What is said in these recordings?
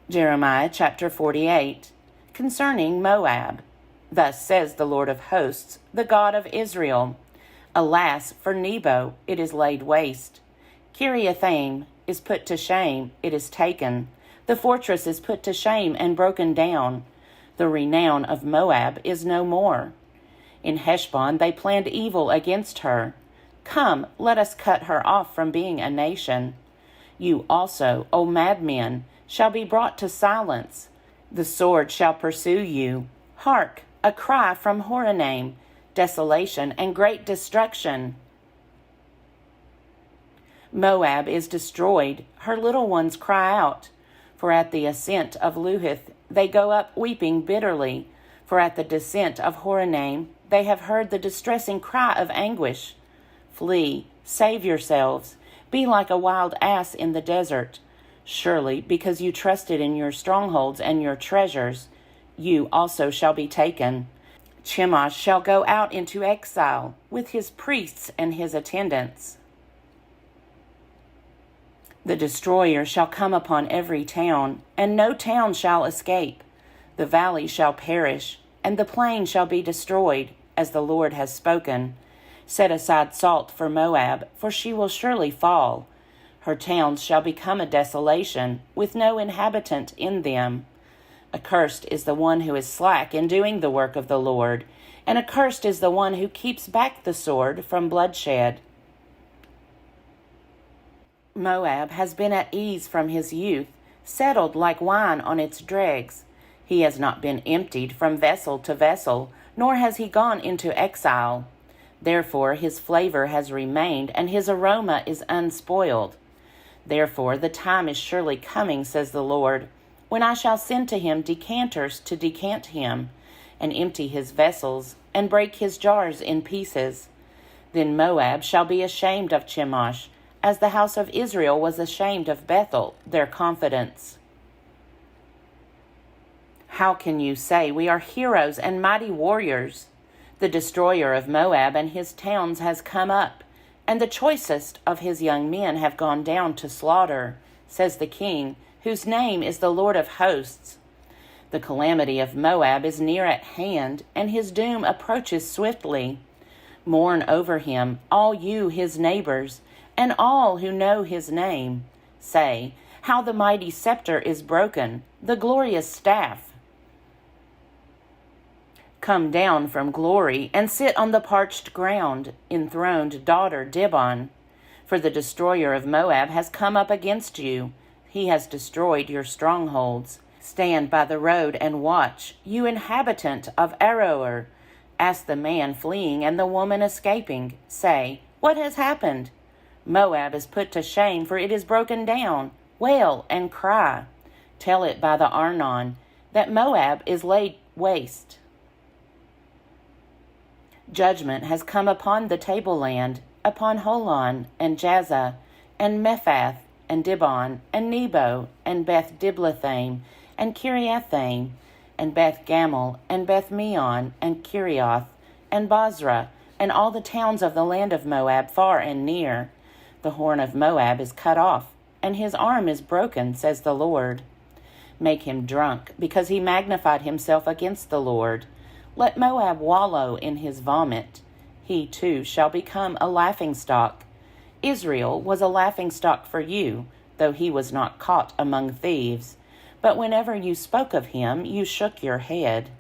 Jeremiah chapter 48, concerning Moab. Thus says the Lord of hosts, the God of Israel, Alas, for Nebo, it is laid waste. Kiriathaim is put to shame, it is taken. The fortress is put to shame and broken down. The renown of Moab is no more. In Heshbon they planned evil against her. Come, let us cut her off from being a nation. You also, O madmen, shall be brought to silence. The sword shall pursue you. Hark, a cry from Horonaim, desolation and great destruction. Moab is destroyed, her little ones cry out. For at the ascent of Luhith they go up weeping bitterly. For at the descent of Horonaim they have heard the distressing cry of anguish. Flee, save yourselves, be like a wild ass in the desert. Surely, because you trusted in your strongholds and your treasures, you also shall be taken. Chemosh shall go out into exile with his priests and his attendants. The destroyer shall come upon every town, and no town shall escape. The valley shall perish, and the plain shall be destroyed, as the Lord has spoken. Set aside salt for Moab, for she will surely fall. Her towns shall become a desolation, with no inhabitant in them. Accursed is the one who is slack in doing the work of the Lord, and accursed is the one who keeps back the sword from bloodshed. Moab has been at ease from his youth, settled like wine on its dregs. He has not been emptied from vessel to vessel, nor has he gone into exile. Therefore his flavor has remained, and his aroma is unspoiled. Therefore the time is surely coming, says the Lord, when I shall send to him decanters to decant him, and empty his vessels, and break his jars in pieces. Then Moab shall be ashamed of Chemosh, as the house of Israel was ashamed of Bethel, their confidence. How can you say, we are heroes and mighty warriors? The destroyer of Moab and his towns has come up, and the choicest of his young men have gone down to slaughter, says the King, whose name is the Lord of hosts. The calamity of Moab is near at hand, and his doom approaches swiftly. Mourn over him, all you his neighbors, and all who know his name. Say, how the mighty scepter is broken, the glorious staff. Come down from glory, and sit on the parched ground, enthroned daughter Dibon. For the destroyer of Moab has come up against you. He has destroyed your strongholds. Stand by the road and watch, you inhabitant of Aroer. Ask the man fleeing and the woman escaping. Say, what has happened? Moab is put to shame, for it is broken down. Wail and cry. Tell it by the Arnon, that Moab is laid waste. Judgment has come upon the tableland, upon Holon and Jaza, and Mephath, and Dibon, and Nebo, and Beth Diblathaim, and Kiriathaim, and Beth Gamel, and Beth Meon, and Kirioth, and Bozrah, and all the towns of the land of Moab far and near. The horn of Moab is cut off, and his arm is broken, says the Lord. Make him drunk, because he magnified himself against the Lord. Let Moab wallow in his vomit. He too shall become a laughingstock. Israel was a laughingstock for you, though he was not caught among thieves. But whenever you spoke of him, you shook your head.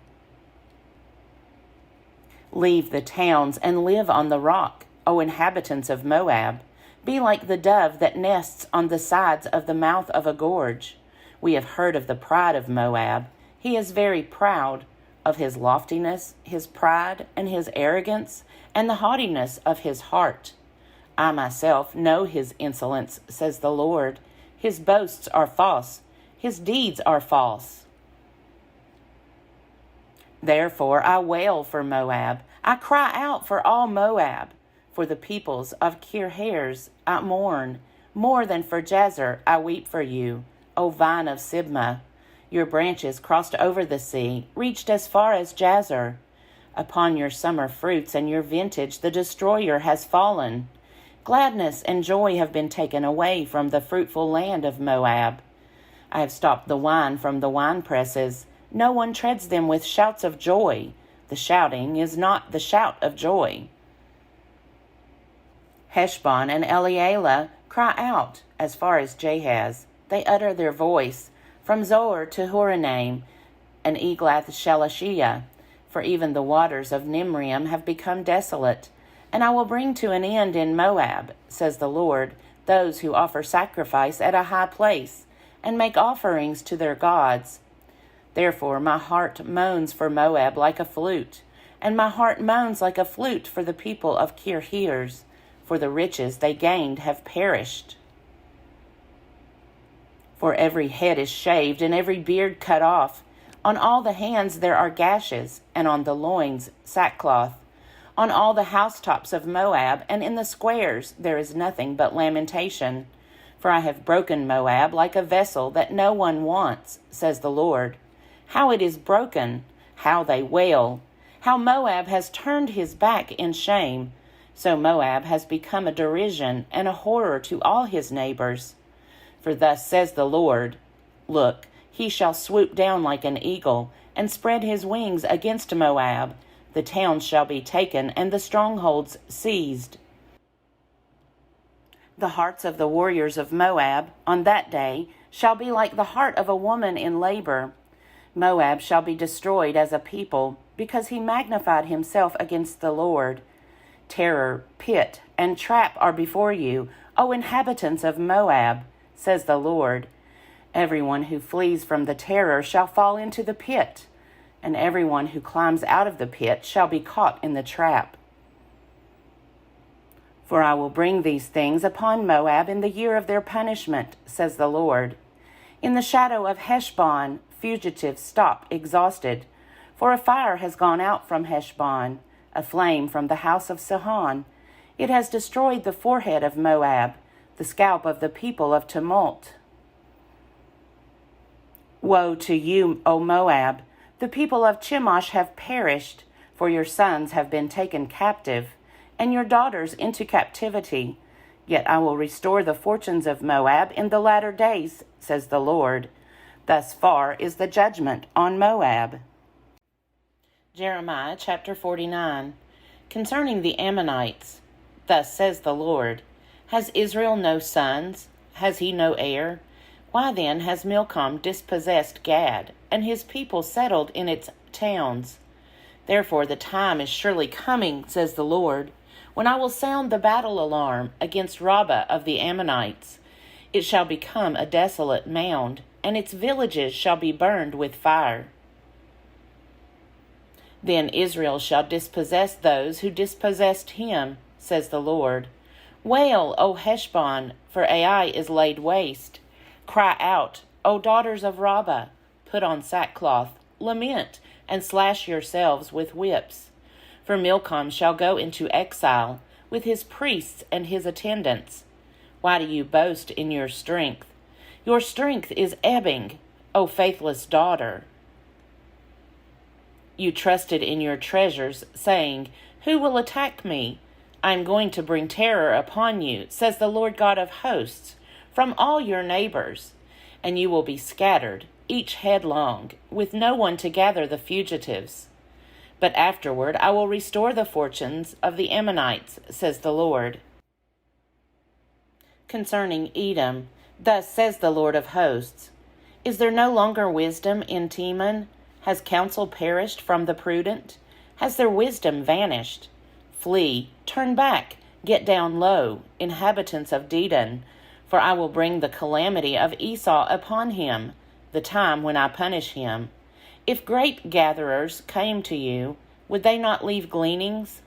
Leave the towns and live on the rock, O inhabitants of Moab. Be like the dove that nests on the sides of the mouth of a gorge. We have heard of the pride of Moab. He is very proud, of his loftiness, his pride, and his arrogance, and the haughtiness of his heart. I myself know his insolence, says the Lord. His boasts are false. His deeds are false. Therefore I wail for Moab. I cry out for all Moab. For the peoples of Kirhares I mourn. More than for Jazer I weep for you, O vine of Sibmah. Your branches crossed over the sea, reached as far as Jazer. Upon your summer fruits and your vintage the destroyer has fallen. Gladness and joy have been taken away from the fruitful land of Moab. I have stopped the wine from the winepresses. No one treads them with shouts of joy. The shouting is not the shout of joy. Heshbon and Elealeh cry out as far as Jahaz. They utter their voice from Zoar to Horonaim and Eglath-Shalishiyah. For even the waters of Nimrim have become desolate. And I will bring to an end in Moab, says the Lord, those who offer sacrifice at a high place and make offerings to their gods. Therefore my heart moans for Moab like a flute, and my heart moans like a flute for the people of Kirheres, for the riches they gained have perished. For every head is shaved and every beard cut off. On all the hands there are gashes, and on the loins sackcloth. On all the housetops of Moab and in the squares there is nothing but lamentation. For I have broken Moab like a vessel that no one wants, says the Lord. How it is broken, how they wail, how Moab has turned his back in shame. So Moab has become a derision and a horror to all his neighbors. For thus says the Lord, look, he shall swoop down like an eagle and spread his wings against Moab. The towns shall be taken and the strongholds seized. The hearts of the warriors of Moab on that day shall be like the heart of a woman in labor. Moab shall be destroyed as a people, because he magnified himself against the Lord. Terror, pit, and trap are before you, O inhabitants of Moab, says the Lord. Everyone who flees from the terror shall fall into the pit, and everyone who climbs out of the pit shall be caught in the trap. For I will bring these things upon Moab in the year of their punishment, says the Lord. In the shadow of Heshbon, fugitives stop exhausted, for a fire has gone out from Heshbon, a flame from the house of Sihon. It has destroyed the forehead of Moab, the scalp of the people of tumult. Woe to you, O Moab! The people of Chemosh have perished, for your sons have been taken captive, and your daughters into captivity. Yet I will restore the fortunes of Moab in the latter days, says the Lord. Thus far is the judgment on Moab. Jeremiah chapter 49. Concerning the Ammonites, thus says the Lord, has Israel no sons? Has he no heir? Why then has Milcom dispossessed Gad, and his people settled in its towns? Therefore the time is surely coming, says the Lord, when I will sound the battle alarm against Rabbah of the Ammonites. It shall become a desolate mound, and its villages shall be burned with fire. Then Israel shall dispossess those who dispossessed him, says the Lord. Wail, O Heshbon, for Ai is laid waste. Cry out, O daughters of Rabbah, put on sackcloth, lament, and slash yourselves with whips. For Milcom shall go into exile, with his priests and his attendants. Why do you boast in your strength? Your strength is ebbing, O faithless daughter. You trusted in your treasures, saying, who will attack me? I am going to bring terror upon you, says the Lord God of hosts, from all your neighbors, and you will be scattered, each headlong, with no one to gather the fugitives. But afterward I will restore the fortunes of the Ammonites, says the Lord. Concerning Edom, thus says the Lord of hosts, is there no longer wisdom in Teman? Has counsel perished from the prudent? Has their wisdom vanished? Flee, turn back, get down low, inhabitants of Dedan, for I will bring the calamity of Esau upon him, the time when I punish him. If grape gatherers came to you, would they not leave gleanings?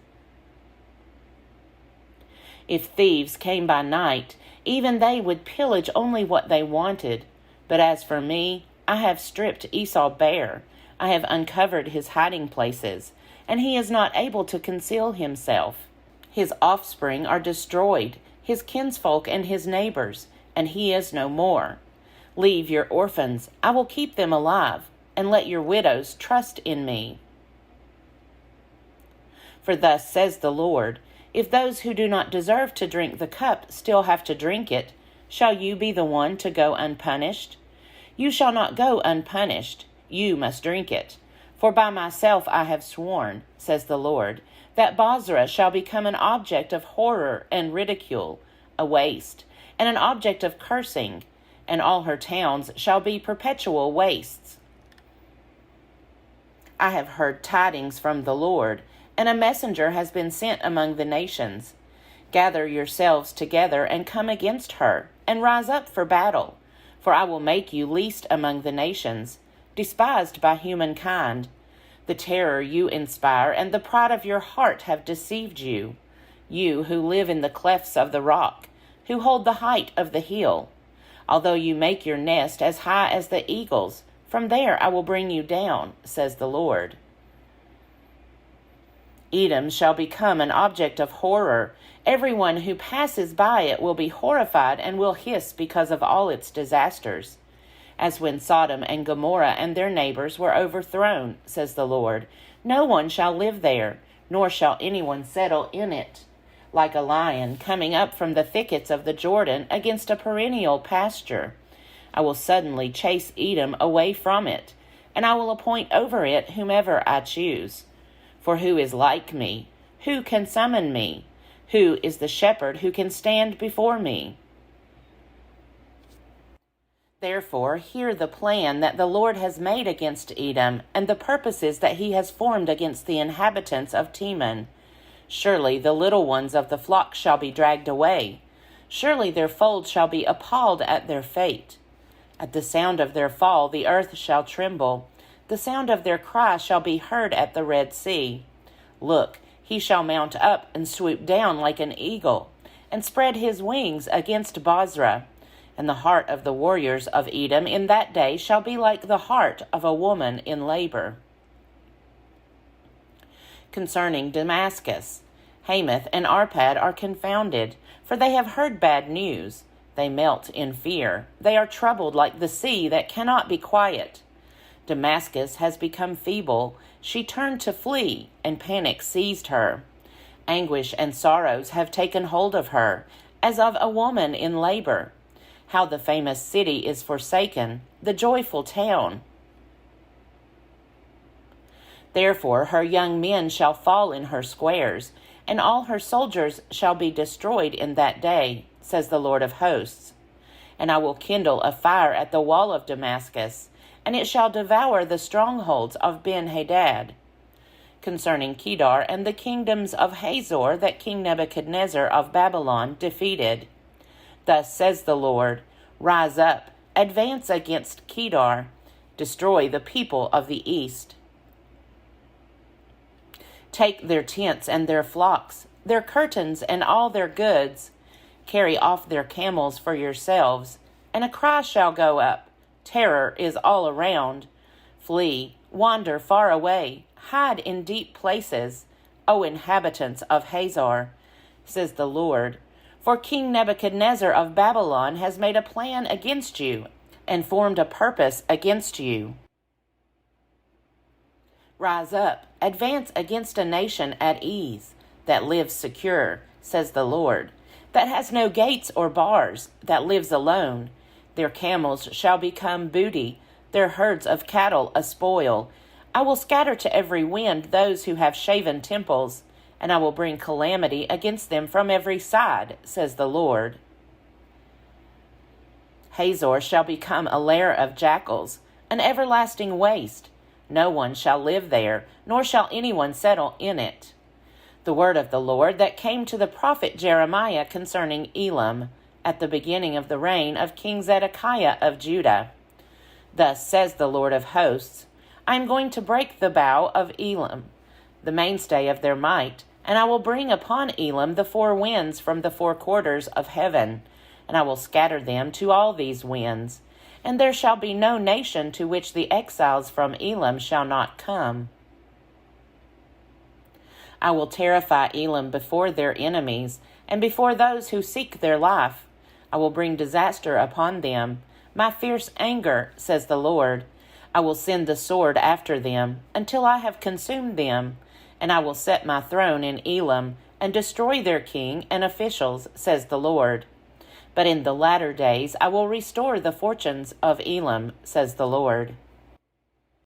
If thieves came by night, even they would pillage only what they wanted. But as for me, I have stripped Esau bare. I have uncovered his hiding places, and he is not able to conceal himself. His offspring are destroyed, his kinsfolk and his neighbors, and he is no more. Leave your orphans, I will keep them alive, and let your widows trust in me. For thus says the Lord, if those who do not deserve to drink the cup still have to drink it, shall you be the one to go unpunished? You shall not go unpunished. You must drink it. For by myself I have sworn, says the Lord, that Bozrah shall become an object of horror and ridicule, a waste, and an object of cursing, and all her towns shall be perpetual wastes. I have heard tidings from the Lord, and a messenger has been sent among the nations. Gather yourselves together and come against her, and rise up for battle. For I will make you least among the nations, despised by humankind. The terror you inspire and the pride of your heart have deceived you, you who live in the clefts of the rock, who hold the height of the hill. Although you make your nest as high as the eagles, from there I will bring you down, says the Lord. Edom shall become an object of horror. Everyone who passes by it will be horrified and will hiss because of all its disasters. As when Sodom and Gomorrah and their neighbors were overthrown, says the Lord, no one shall live there, nor shall anyone settle in it. Like a lion coming up from the thickets of the Jordan against a perennial pasture, I will suddenly chase Edom away from it, and I will appoint over it whomever I choose. For who is like me? Who can summon me? Who is the shepherd who can stand before me? Therefore, hear the plan that the Lord has made against Edom, and the purposes that he has formed against the inhabitants of Teman. Surely the little ones of the flock shall be dragged away. Surely their fold shall be appalled at their fate. At the sound of their fall the earth shall tremble. The sound of their cry shall be heard at the Red Sea. Look, he shall mount up and swoop down like an eagle, and spread his wings against Bozrah. And the heart of the warriors of Edom in that day shall be like the heart of a woman in labor. Concerning Damascus, Hamath and Arpad are confounded, for they have heard bad news. They melt in fear. They are troubled like the sea that cannot be quiet. Damascus has become feeble. She turned to flee, and panic seized her. Anguish and sorrows have taken hold of her, as of a woman in labor. How the famous city is forsaken, the joyful town. Therefore her young men shall fall in her squares, and all her soldiers shall be destroyed in that day, says the Lord of hosts. And I will kindle a fire at the wall of Damascus, and it shall devour the strongholds of Ben-Hadad. Concerning Kedar and the kingdoms of Hazor that King Nebuchadnezzar of Babylon defeated. Thus says the Lord, rise up, advance against Kedar, destroy the people of the east. Take their tents and their flocks, their curtains and all their goods. Carry off their camels for yourselves, and a cry shall go up. Terror is all around. Flee, wander far away, hide in deep places, O inhabitants of Hazor, says the Lord. For King Nebuchadnezzar of Babylon has made a plan against you, and formed a purpose against you. Rise up, advance against a nation at ease, that lives secure, says the Lord, that has no gates or bars, that lives alone. Their camels shall become booty, their herds of cattle a spoil. I will scatter to every wind those who have shaven temples, and I will bring calamity against them from every side, says the Lord. Hazor shall become a lair of jackals, an everlasting waste. No one shall live there, nor shall anyone settle in it. The word of the Lord that came to the prophet Jeremiah concerning Elam, at the beginning of the reign of King Zedekiah of Judah. Thus says the Lord of hosts, I am going to break the bow of Elam, the mainstay of their might, and I will bring upon Elam the four winds from the four quarters of heaven, and I will scatter them to all these winds, and there shall be no nation to which the exiles from Elam shall not come. I will terrify Elam before their enemies, and before those who seek their life. I will bring disaster upon them, my fierce anger, says the Lord. I will send the sword after them, until I have consumed them, and I will set my throne in Elam, and destroy their king and officials, says the Lord. But in the latter days I will restore the fortunes of Elam, says the Lord.